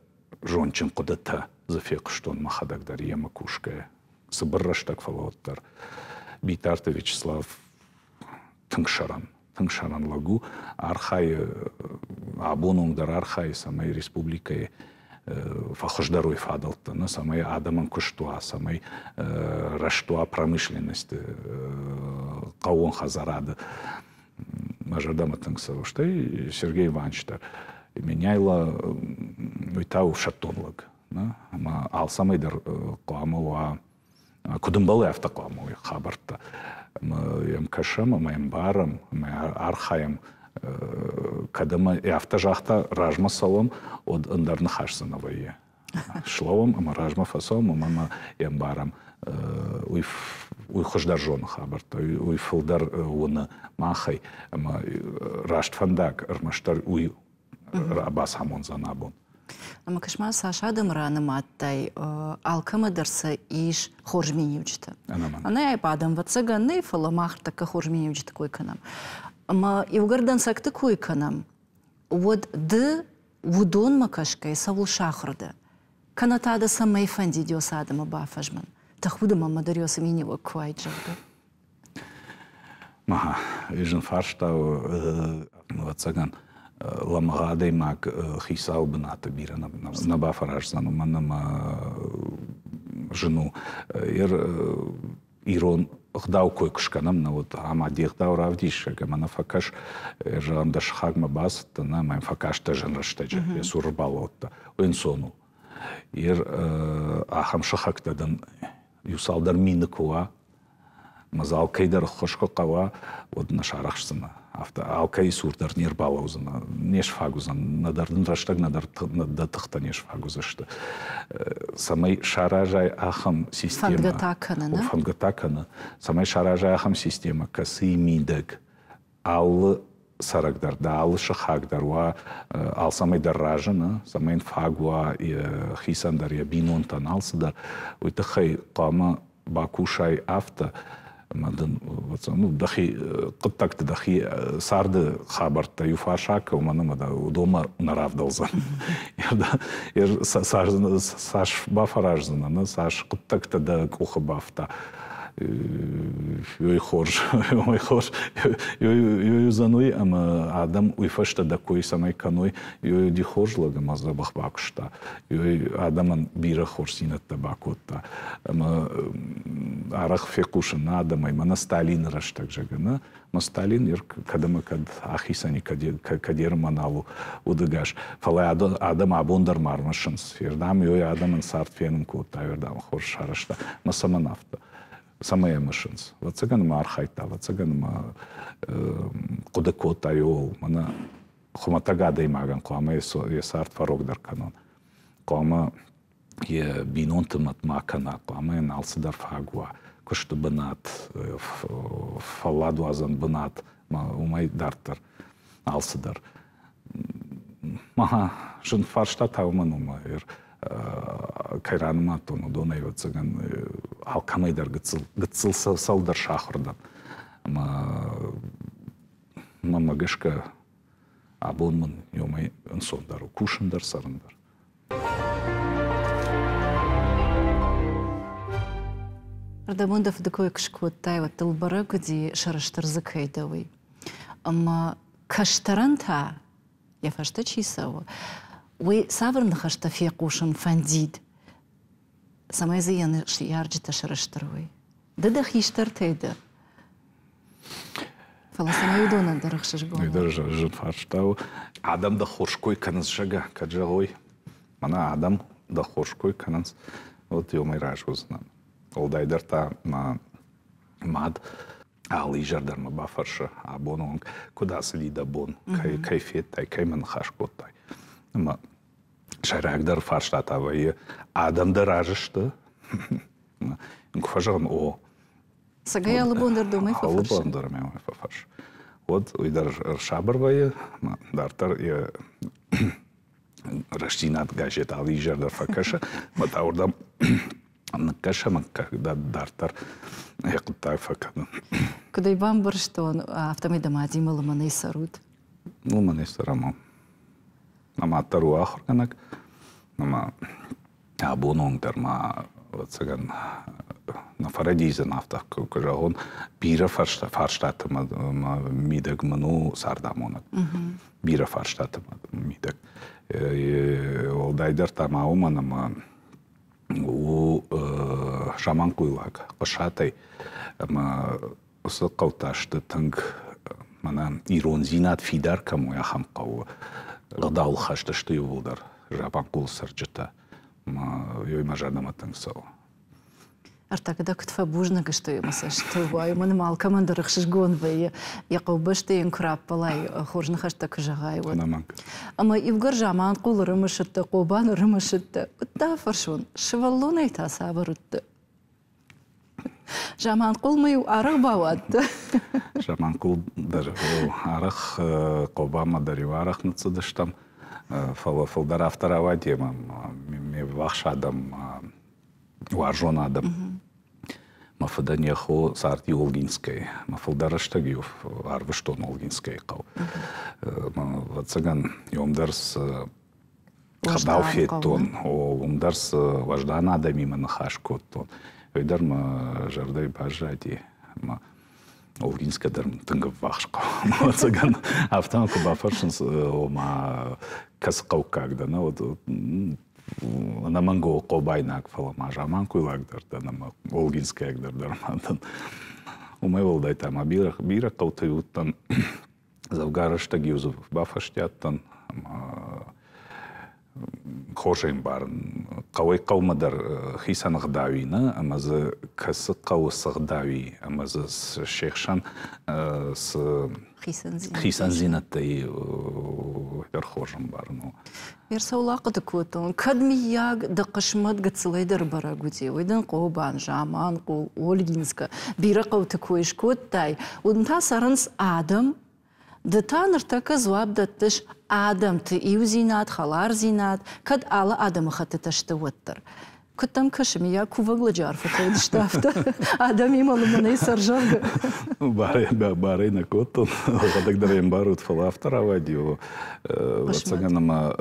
S2: жончин кудата зафек что он махадагдар ямакушкая сыбырраштак фалоттар Битарта Вячеслав Тыңшаран лагу архай абонуңдар архай самай республикай фахождарой фадалтана самай адаман куштуа самай раштуа промышленность кауон хазарады мажардама тыңсау штай Сергей Ивановичтар меняйла уйтау шаттонлаг ал самайдар куамова кудымбалы автокуамовый хабарта ям кашам, моим барам, моим архаем, когда мы и автожахта ражма салом от андарных хашсановые. Шловом, ама ражма фасом, ама ям барам уй хождар жон хабарта, уй филдар уна махай, ама рашт фандак, армаштар уй абас хамон занабон.
S1: Ама кашма сашадым раныматтай алкамыдырсы иш хоржмени учты. Ана айпадам вацыганы фаламахтака хоржмени учты койканам. Ама ивгардан сакты койканам. Вот ды вудон макашкай савул шахрда. Канатада самай фанди диосадама бафажман. Тахудама мадариоса минива квайджавда.
S2: Маха, вижен фарштау вацыган. Ламгадай мак хисау бната бира на бафаражсану манама жену ирон гдау койкшканам на вот ама дихдау равдишка мана факаш жандаш хагма баста на май факаш та женраштаджа сурбалотта ойнсону ахам шахактадан юсалдар миныкуа мазал кайдар хошко кава вот нашарахсына алкай сурдар нербалаузына, нешфагузан, надардың раштаг да тықта нешфагузашты. Самай шаражай ахам система. Фангатаканы. Самай шаражай ахам система, касы мидек, аллы сарагдарда, аллы шахагдарва, ал самай дарражына, самай фагуа хисандар я бинонтан алсыдар, уйтахай қама бакушай авто, ну, дахи қыттакты дахи сарды хабарта юфашака уманымада дома наравдалзан. Саш бафаражзана, саш қыттакты да кухы бафта. Йой хорж, йой зануй, ама адам уйфашта да кой самай каной, йой ди хоржлага мазда бахбакшта, йой адаман бира хорсинатта бакотта, ама арах фекушана адамай, мана Сталин раштак жагана, ма Сталин ер кадама кад ахисани кадер маналу удыгаш, фалай адам абондар мармашынс, ердам йой адаман сартфенім кота, ердам хорж шарашта, ма саманафта. Самая машинс. Вот цаганыма архайта, вот цаганыма кудекота йол, мана хуматага даймаган, коама е сарт фарогдар канон, коама е бинонтымат макана, коама е налсыдар фагуа, кошты бынат, фалладу азан бынат, умай дартар, алсыдар. Маха, жын фаршта тауман ума, кайраныма тону донай вот цаган алкамайдар гыцыл салдар шахырдан. Мама гышка абонмын йомай инсондар, кушындар, сарындар.
S1: Ардамондов дакой кышкуаттай вот тылбара гуди шараштар закайдавый. Ама каштаранта, я фашта чисава, вы саврны хашта фекушын фандид. Самай заяны ярджита шараштарвый. Да хиштар тейда. Фала самай удона дарахшаш бала.
S2: Идар жын фарштау. Адам да хоршкой каныз жага, каджагой. Мана адам да хоршкой каныз. Вот йомай раж узнам. Олдайдар та мад. Али жардар ма бафарша абононг. Куда слида бон. Кайфеттай, кайман хашкоттай. Ама шайрагдар фарштатавай адамда ражышты. Инкуфажаган о.
S1: Сагай алыбондар думай фафарш.
S2: Алыбондар мемай фафарш. Вот уйдар шабырвай, дартар я раштинат гажет али жардар факаша. Мата ордам накаша когда дартар якуттай факадан.
S1: Кудай бамбар что автомайда мадимала манай сарут.
S2: Ну манай сарамам. Нама тару ахырганак, нама абонондар ма цаган на фарадизен автах, кажагон бира фарштаты мидег ману сардамонак. Бира фарштаты мидег. Олдайдар тама уманама у жаман куйлак, кышатай, усы қауташты тынг мана иронзинат фидар каму яхам қау. Гдал хашта что и волдар, жапан кул сарджата, йой мажадама тангсау.
S1: Арта когда кутфа бужнага что и масаж что вай, ман мал командарах шишгон вай, я каубаште инкрап палай, хоржна хашта кажагай вот. Ама и в горжаман кул рымышытта, кобан рымышытта, да фаршон, шеваллонай та сабарутта. Жаман кул мою арах баватта.
S2: Жаман кул даже арах кобама дарю арах нацудаштам фалдар автора тема ми вахшадам уаржонадам мафаданехо сарти олгинской мафалдараштагиев арвыштон олгинской кау вацаган йомдарс хадауфеттон омдарс важданада мимо нахашкоттон ойдар ма жардай бажади ма олгинска дарм тынгып вахшка вацаган автомка бафаршынс ма касқау когда на вот на манго кобайнак фалама жаман куйлагдыр да на олгинская дармадан умай волдай там бира каутаюттан завгараштаги узов бафаштяттан хошейн барын قوي قومدر خيسان غداوينا أما ز كس قو صغداوي أما ز الشيخشان س خيسان زينة تي در خورجم بارنو
S1: يرسولاق دكوتون كدمياق دقشمت قتسلي دربرا قوتي ويدن قوبان جامان قو ولجينسكا بيرقو تكويش كوتاي ودنتا سرنس آدم دتا نرتكا زواب دتش آدم تيو زينات خلار زينات كد آلا آدم خطتش توتر كتم كشميا كوفغل جارفة كيدش تافتا آدم يمالو مني سرجانغ
S2: باري نكوتون وغدق درين بارود فلافتر авадио вацаганама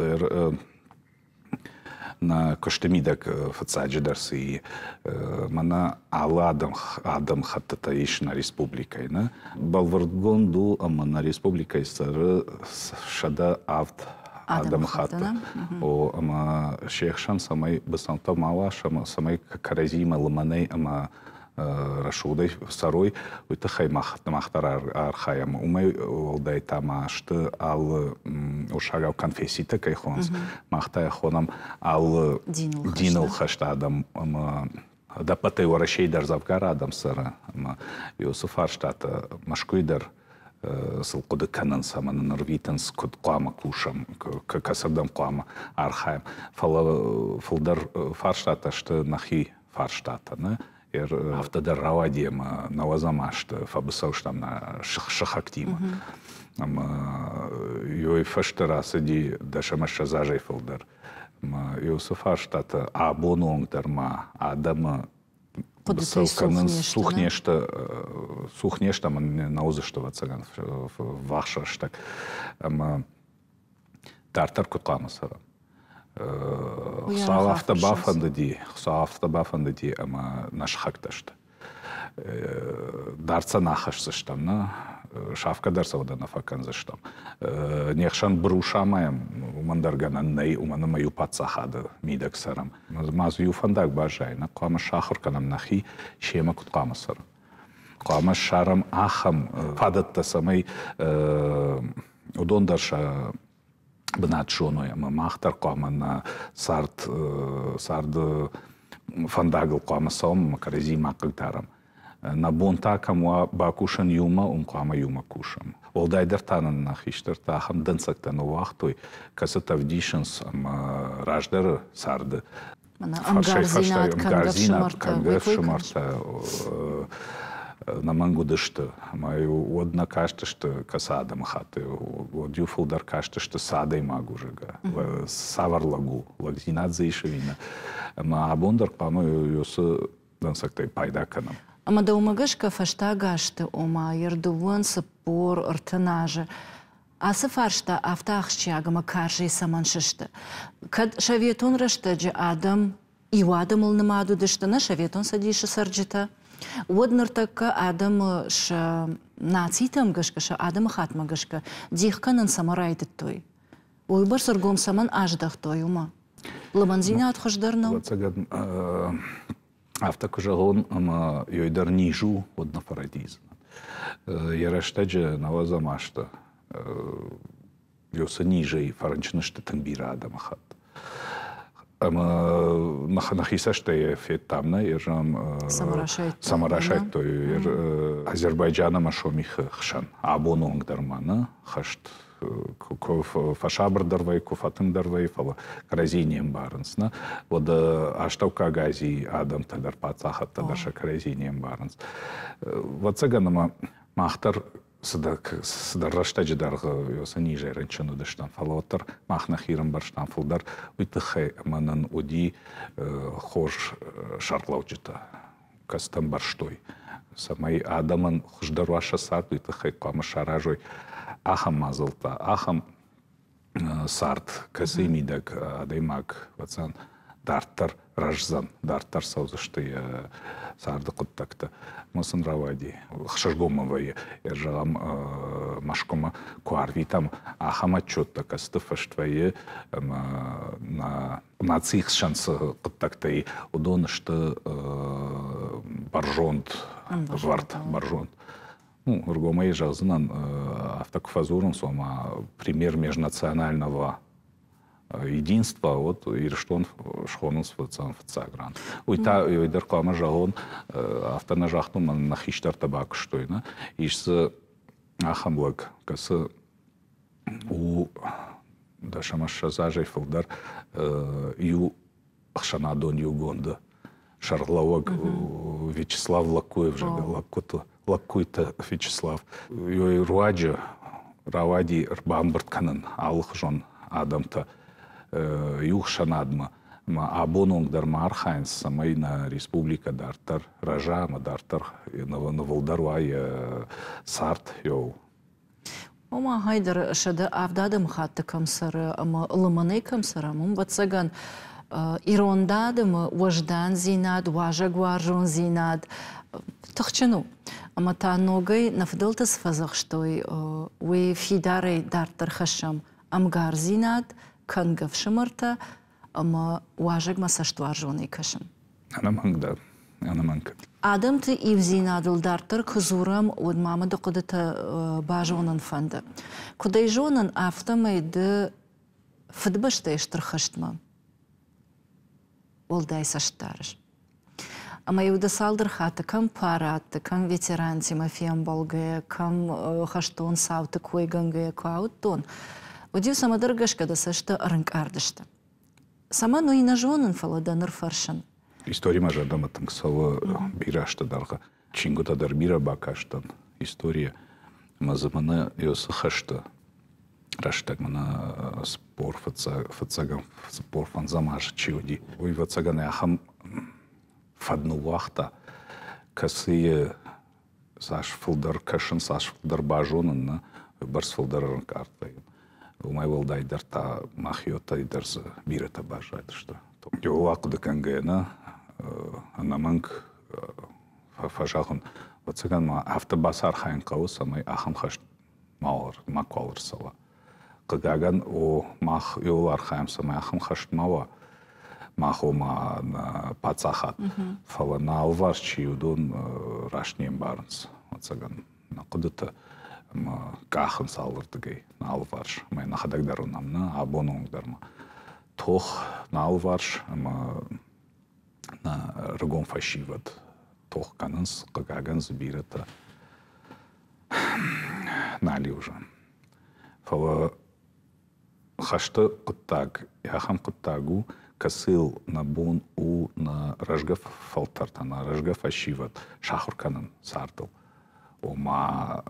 S2: на коштемидак фацаджи дарси мана адам хаттата ишна республикайна балвардгонду ама на республикай сар шада авт адам хатта о ама шейхшан самай басанта мала самай каразима ламаней ама рашудай второй это махтар архаям умай олдай тамашты ал ушагал конфессита кайхонс махтай хонам ал динул хашта адам да патай варашей дар завгар адам сара Юсуф Арштата машкуйдар сылқуды канан саманы норвитанс куд қама кушам касадам қама архаям фалдар Фарштата шты нахи Фарштата автодар равадиема навазамашты фабысауштам на шахактима йой фаштерасы ди дашамаша зажай фалдар Юсуф Арштата абонунгдар адама сухнешта наузыштыва цаган вахшаштак тартар кутқамасара Сал автобафанды ди ама наш хакташты. Дарца нахашсыштам, на шавка дарца вода нафакан заштам. Нехшан брушамаем умандарганан ней умана маю пацахады мидак сарам. Маз юфандак бажай, на қама шахырканам нахи шема кутқама сарам. Қама шарам ахам фадатта самай удондарша бнат шоной ама махтар қама на сарды фандагыл қама саум макарази мақылтарам. На бонта камуа бакушан юма қама юма кушам. Олдайдар танын нахиштар тахам дынсактан уақтой касатавдишынс ама раждары сарды.
S1: Амгарзинат
S2: кангар шумарта на мангудышты, мою одна каштышты касадам хаты, од юфулдар каштышты садай магужага, саварлагу, лагзинат заишевина. Ма абондар қама юсы дансактай пайдаканам.
S1: Ама да умагышка фашта гашты ома ердуван сапор ыртынажы. Асы фаршта автахшчагама каржи саманшышты. Кад шаветон раштаджи адам ивадам улнымаду дыштына шаветон садиши сарджита. Воднартака адам ша нацитам гашка, ша адам хатма гашка. Дихканан самарайдыт той. Ойбар саргом саман аждах той ума. Ламанзина отхождарнау.
S2: Вацагад автокужагон ама йойдар нижу одна парадизм. Яраштаджи навазамашта. Йоса ниже фаранчнышты тангбира адама хат. Ама нахисашта ефет тамна ержам самарашайт той Азербайджана машомих хшан абононг дармана хашт фашабр дарвай куфатын дарвай фала каразинием барынсна вода аштаука гази адам тадар пацахат тадаша каразинием барынс вацаганама махтар сыдарраштаджи дарғы yosa ниже ранчыны дыштан фалаваттар махнахирым барштан фылдар уйтыхай манан уди хош шартлаучыта кастан барштой самай адаман хуждарваша сарт уйтыхай қамы шаражой ахам мазылта ахам сарт касымидак адаймак вацан дарттар ражзан дарттар саузышты сарды құттакты мұсын равади хшаргомовай ержағам машкома куарвитам ахама чотта касты фаштвайы на нацих шансы құттакты удонышты баржонд варт баржонд Ургомай жазынан автокфазурын сома пример межнационального единство вот ирштон шхонус фцагран. Уйта уйдер кама жагон автона жахтун на хиштар табак штойна. Ишс ахамлак касы у дашамаша зажей филдар ю ахшанадон югонда. Шарловок Вячеслав Лакуев же Лакуйта Вячеслав. Ю руаджа равади бамбартканын алых жон адамта юхшанадма абонунгдар мархайнс самай на республика дартар ражама дартар на волдарвай сарт йоу.
S1: Ома хайдар шада авдадым хатты камсары, ама лыманы камсары, мум батсаган ирондадым вождан зинад, важа гваржон зинад, тахчану. Ама та ногай нафдалтас фазахштой, уи фидарей дартар хашам, амгар зинад, кангав шамарта, ама важаг масаштваржоны кашам.
S2: Ана мангда, ана манг.
S1: Адам ты и в зинадыл дартар кызурам од мама да кудата бажонан фанда. Кудай жонан автомай да фдбашта иштырхаштма. Олдай саштарыш. Ама юда салдыр хата кам паратты, кам ветеран Тимофеем Болгая, кам хаштон сауты койгангая куауттон. Удив сама дыргашка да сашта рынк ардышта. Сама ну и на жонан фалада нырфаршан.
S2: История мажа даматың салы бирашты дарға. Чингутадар бира бакаштан. История мазыманы ёсы хашты. Раштаг мана спор фацагам спор фанзамаш чиуди. Ой фацаганы ахам фадну вахта касые саш филдар кашын саш филдар бажонын барс филдар рынкарты. Умай волдайдар та махиота идарс бирата бажайды что. Йолакуды кангена анаманг фажахун фацаган ма автобасар хайн каус амай ахам хаш маур маквалр сала. Кагаган о мах йолар хайм самай ахам хаш мава. Махома на пацахат. Фала на алваш чиудун рашнем барнс. Фацаган на кудыта кахын салырдыгай на алваш. Май на хадагдарунам на абонунгдарма. Тох на алваш на рыгон фашиват. Тох канынс кагаган збирата нали уже. Фала хашты куттаг. Яхам куттагу касыл на бон у на рожгав фалтарта на рожгав ашиват шахурканын сартыл. Ома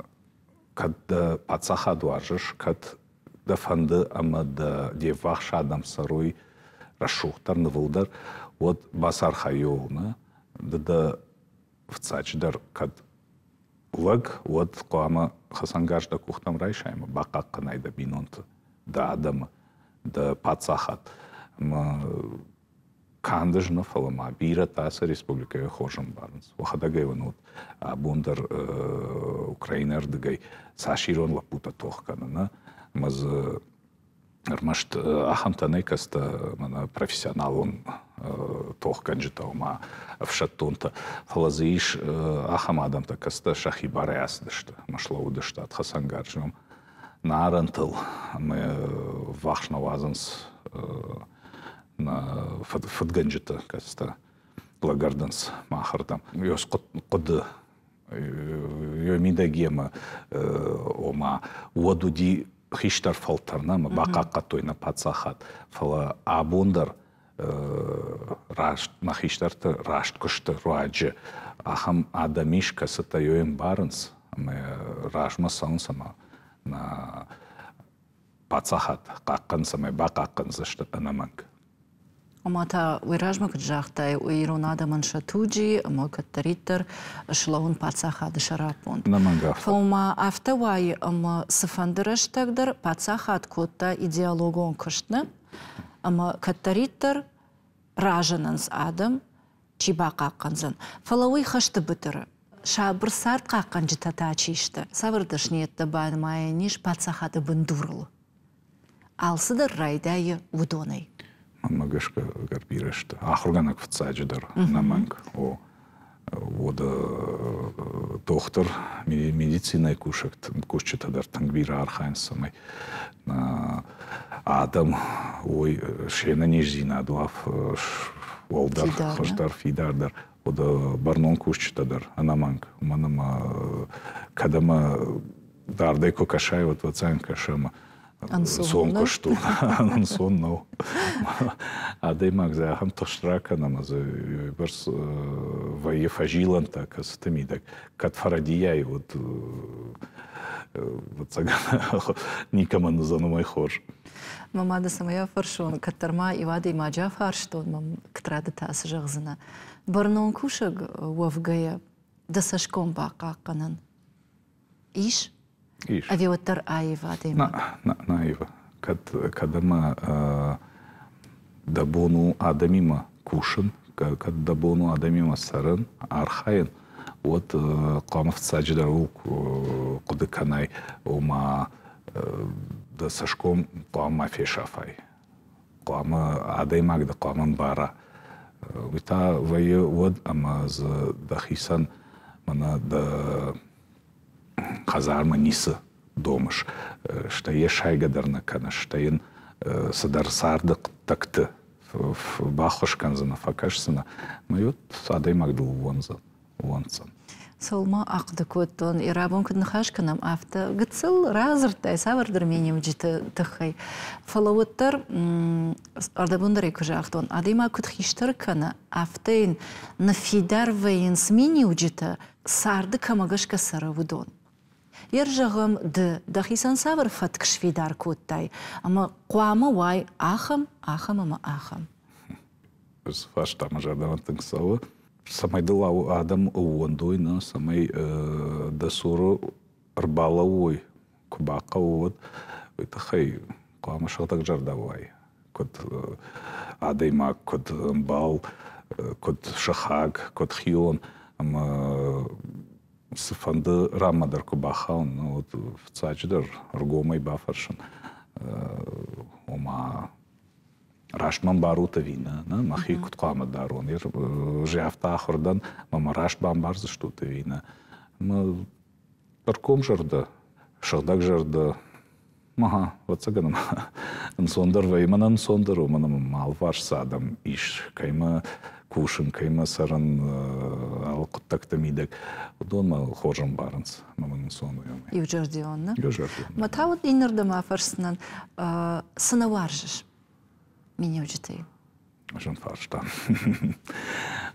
S2: когда пацаха дуаржыш, кад да фанды ама да девах шадам сарой рашухтар навылдар, вот басар хайолна, да вцачдар кад лаг, вот коама хасангаш да кухтам райшайма, бакак канайда бинонты, да адама, да пацахат. Кандыжна фалама бира таса республика хожам барнс. Вахадагай ванут абундар Украинар дагай саширон лапута тохкана. Маз армашт ахамтанай каста мана профессионалон тохканжитау ма вшаттунта. Фалазиш ахамадамта каста шахибаряс дышта. Машлау дышта от хасангаржам. Нарантыл мы вахшна вазанс на фатганджита каста благарданс махардам. Йос код йомида гема ома уадуди хиштар фалтарна ма бакакка тойна пацахат фала абундар рашт на хиштарта рашт кушта руаджи ахам адамиш касата йоем барнс ме рашма сансама на пацахат каккан самай бакаккан зашта анаманг.
S1: Омата уиражма кджахтай уиронада маншатуджи, ама каттаритер шлаун пацахат шарапон.
S2: Намангав.
S1: Фома автовай ама сафандыраш тагдар пацахат котта идеологон кыштна, ама каттаритер ражананс адам чиба какканзан. Фалауи хашты бытыры. Шабыр сарт каккан житата чишты. Савырдыш ниетті байнмай ниш пацахаты бындурыл. Алсыдыр райдайы удонай.
S2: Магашка гарбирашта. Ахурганак вцаджидар наманг. О вода доктор медицина кушакт кушчатадар тангбира архайн самай. Адам ой шена нижина дуав волдар хоштар фидардар ода барнон кушчтадар анаманг манама кадама дардай кокашай вот вацан кашама сон кошту сон но адаймаг за хам тоштрака намаз барс вае фажилан так астамидак кат фарадияй вот цагана никама назанумай хож
S1: мамада самая фаршон катарма ивады маджа фарштон мам ктрада тас жагзына барнон кушаг вавгая дасашком бақақанан иш авиоттар аивады
S2: на аива кадама дабону адамима кушын кад дабону адамима сарын архайын вот қамов саджидар ул кудыканай ума да сашком қама фешафай қама адаймагда қаман бара вита вае вот ама за дахисан мана да казарма нисы домыш штае шайгадарна кана штайын садар сардык такты бахошканзана факашсына майот адаймагда вонсан
S1: Солма ақды көттон, ирабон күдін қашқынам афты. Гыцыл разыртай, савырдыр менем житі тұқай. Фалауыттар ардабындар екі жақтон. Адыма күд хиштыр кана афтайын нафидар вайын смени үжіті сарды камагашка сары вудон. Ер жағым дахисан савыр фаткш фидар көттай. Ама қуамы вай ахым ама ахым.
S2: Біз фаштамы жардаматтың сауы. Самай дыла адам уондой, на самай дасуру рбала ой, кубака уод, это хай, куамашал так жардавай. Кот адаймак, кот бал, кот шахаг, кот хион, сфанды рамадар кубахан, ну вот в цачдар ргомай бафаршан, ома Рашман барута вина, махи куткама дарон. Жафта ахордан, мама раш бамбарзы что-то вина. Мы парком жарда, шагдак жарда. Маха, вот цаганам. Нсондар вейманан сондару, манам малваш садам иш, кайма кушин, кайма саран алкуттакта мидек. Удон ма хожам баранс, мама нсону йоми.
S1: И в жардионна?
S2: И в жардионна.
S1: Матават иннардама фарснан сынаваржыш. Меня учитывай.
S2: Жан фарштан.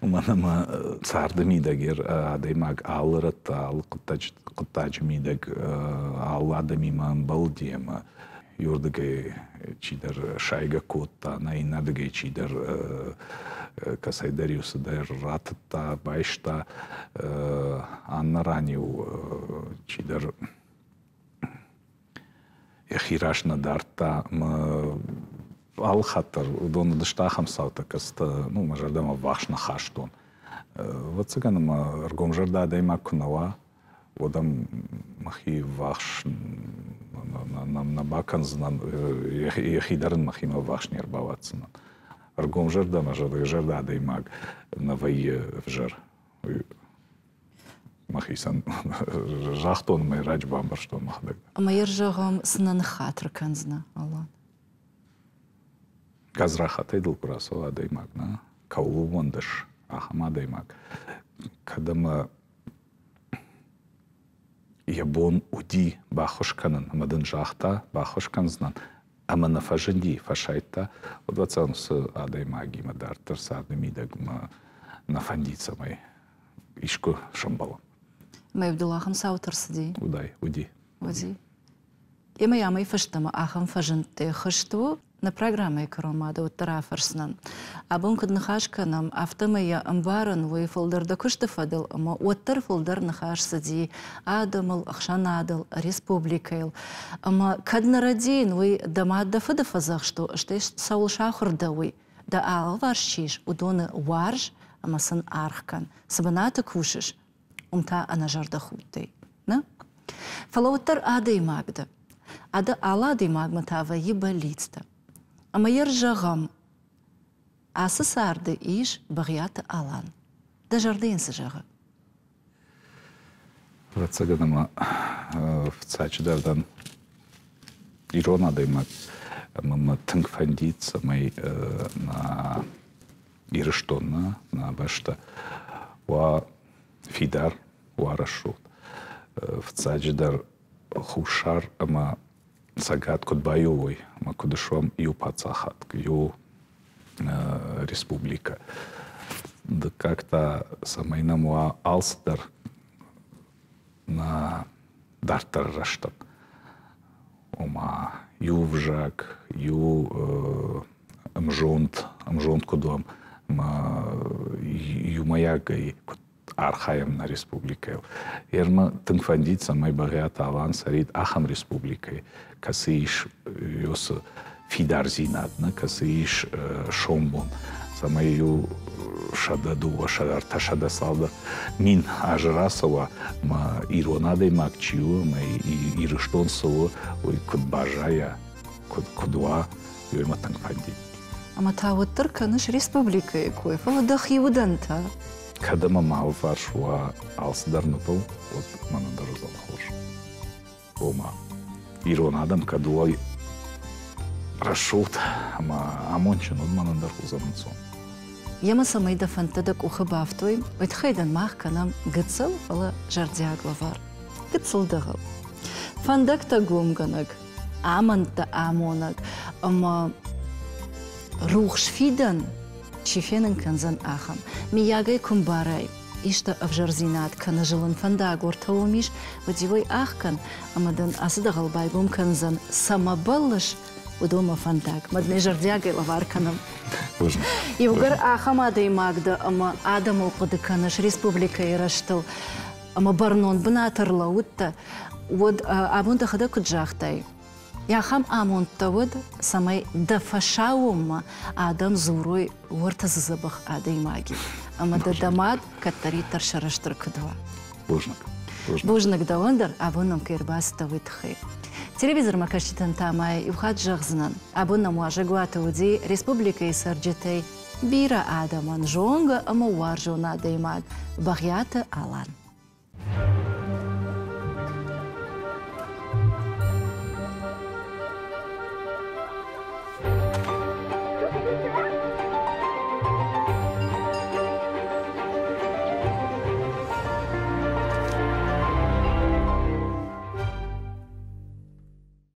S2: Манама царда мидагер адаймаг алрат ал куттач мидаг ал адамиман балдема юрдыгай чидар шайга котта найнадыгай чидар касайдариусы дар ратта байшта анна ранил чидар эхирашна дарта ал хаттар удон дыштахам саута каста ну мажардама вахшна хаштон вот цаганама аргом жарда дайма кунава одам махи вахш на баканзнан ехидарын махима вахшнер баватсынан аргом жарда жарда даймаг на вае в жар махисан жахтон май рач бамбар что махдаг
S1: Майер жағам сынаны хатыр канзна аллан
S2: Газраха тайдыл прасо адаймак, на каулу вондыш, ахам адаймак. Кадама ябон уди бахошканын, мадын жахта бахошканзнан, ама на фаженди фашайта, одвацанусы адаймаги мадартыр садымидак на фандица май, ишку шамбалам.
S1: Май Абдуллахам саутырсы дей?
S2: Уди.
S1: Уди. Ема ямай фаштама ахам фаженте хашту, на программе Каромада от Тарафарснан. Абон кад нахашка нам автомая амбаран вы фолдер да куштафадал, ама оттар фолдер нахаш сади Адамал, Ахшанадал, Республикайл. Ама кад нарадин вы дама дафада фазах, что штеш саул шахурда вы да ал варшиш, удоны варш, ама сан архкан. Сабаната кушиш, умта анажарда хутей. На? Фалауттар адай магда. Ада аладай магма тава ебалицта. Ама ер жағам, асы сарды иш бағияты алан. Да жардайынсы жағы.
S2: Врацаганама в цачдардан ирона даймак Ама тынг фандица май на ирыштонна, на башта. Ва фидар, ва рашут. В цадждар хушар, ама сагат код байовой, ама кодышвам ю пацахат, ю республика. Да как-то самайнам ва алсдар на дартар раштан. Ома ю вжак, ю амжонт кодуам, ю маягай архаем на республика. Ерма тынфандица май багят аван сарит ахам республикой, касыиш ёс фидарзинадна, касыиш шомбон. Самай ю шададу, шадар ташада салда мин ажрасова ма иронадой макчиу, ма ирыштонсово, ой код бажая, кодуа, юрма тынфандит.
S1: Ама та вот тырканыш республика якой, фаладах юданта.
S2: Когда мама варшуа алсдарнупал, вот манандар залхош. Ома иронадам кадуа рашут, ама амончин от манандар узамцон.
S1: Яма самай да фантадак ухабавтой, ойт хайдан мах канам гыцыл фала жардяглавар. Гыцыл дагал. Фандак та гумганак, аманта амонак, ама рухшфидан чифенен канзан ахам. Миягай кумбарай. Ишта авжарзинат кана жылын фандак ортаумиш, вадивой ахкан, амадан асыдагал байгум канзан самабалыш удома фандак. Мадне жардягай лавар канам. Югар ахамадай магда, ама адам оқыды канаш республика ираштыл, ама барнон бынатырла утта, вот абунда хада куджахтай. Яхам амонта вот самай дафашаума адам зурой ортазызабах адай маги. Ама да дамад каттари таршараштыр кудва. Бужнак да ондар абунам кирбаста витхи. Телевизор макашчитан тамай юхат жахзнан. Абунам уажагуата уди республика и сарджетей бира адаман жонга ама уаржона адай маг. Багята алан.